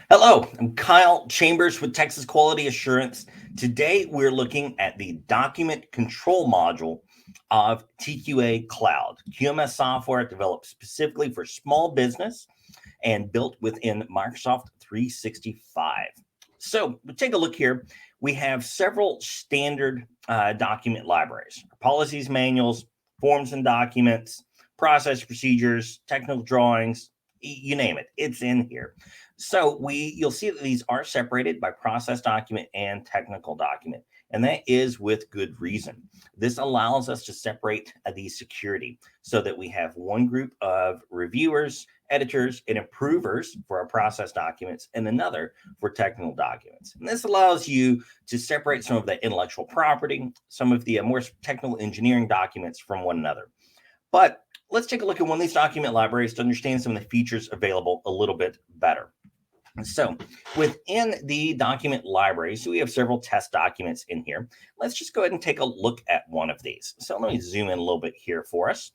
Hello, I'm Kyle Chambers with Texas Quality Assurance. Today we're looking at the document control module of TQA Cloud QMS software developed specifically for small business and built within Microsoft 365. So we take a look here. We have several standard document libraries, policies, manuals, forms and documents, process procedures, technical drawings, you name it, it's in here. So you'll see that these are separated by process document and technical document, and that is with good reason. This allows us to separate the security so that we have one group of reviewers, editors, and improvers for our process documents and another for technical documents. And this allows you to separate some of the intellectual property, some of the more technical engineering documents from one another. But let's take a look at one of these document libraries to understand some of the features available a little bit better. So within the document library, so we have several test documents in here. Let's just go ahead and take a look at one of these. So let me zoom in a little bit here for us.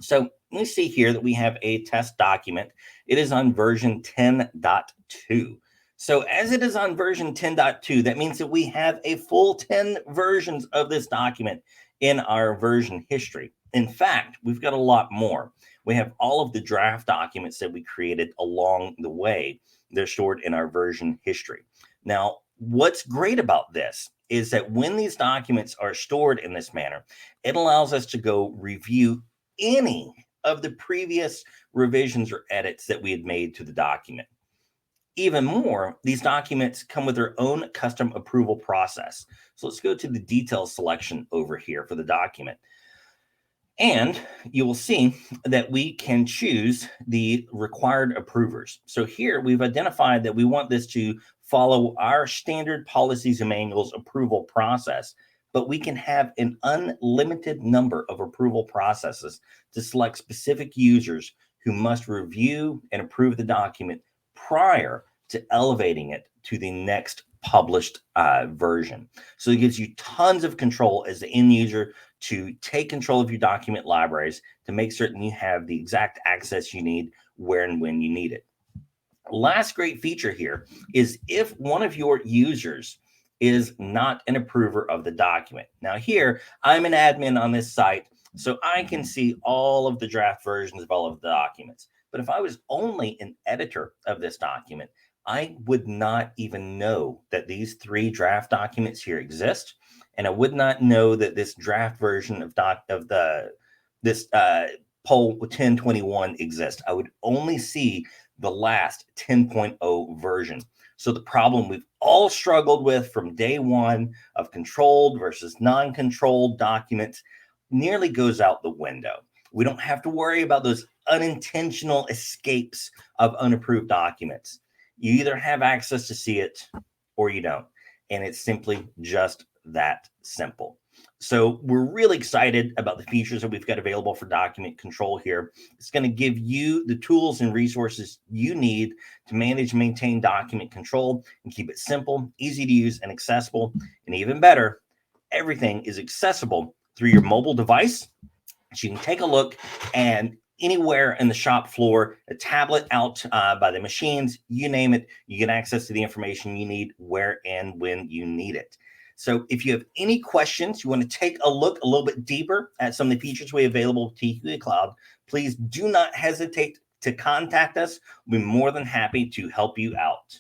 So we see here that we have a test document. It is on version 10.2. So as it is on version 10.2, that means that we have a full 10 versions of this document in our version history. In fact, we've got a lot more. We have all of the draft documents that we created along the way. They're stored in our version history. Now, what's great about this is that when these documents are stored in this manner, it allows us to go review any of the previous revisions or edits that we had made to the document. Even more, these documents come with their own custom approval process. So let's go to the details selection over here for the document. And you will see that we can choose the required approvers. So here we've identified that we want this to follow our standard policies and manuals approval process, but we can have an unlimited number of approval processes to select specific users who must review and approve the document prior to elevating it to the next published version. So it gives you tons of control as the end user to take control of your document libraries to make certain you have the exact access you need where and when you need it. Last great feature here is if one of your users is not an approver of the document. Now here, I'm an admin on this site, so I can see all of the draft versions of all of the documents. But if I was only an editor of this document, I would not even know that these 3 draft documents here exist, and I would not know that this draft version of this poll 1021 exists. I would only see the last 10.0 version. So the problem we've all struggled with from day one of controlled versus non-controlled documents nearly goes out the window. We don't have to worry about those unintentional escapes of unapproved documents. You either have access to see it or you don't. And it's simply just that simple. So we're really excited about the features that we've got available for document control here. It's going to give you the tools and resources you need to manage and maintain document control and keep it simple, easy to use, and accessible. And even better, everything is accessible through your mobile device. So you can take a look and anywhere in the shop floor, a tablet out by the machines, you name it, you get access to the information you need where and when you need it. So if you have any questions, you want to take a look a little bit deeper at some of the features we have available with TQA Cloud, please do not hesitate to contact us. We'll be more than happy to help you out.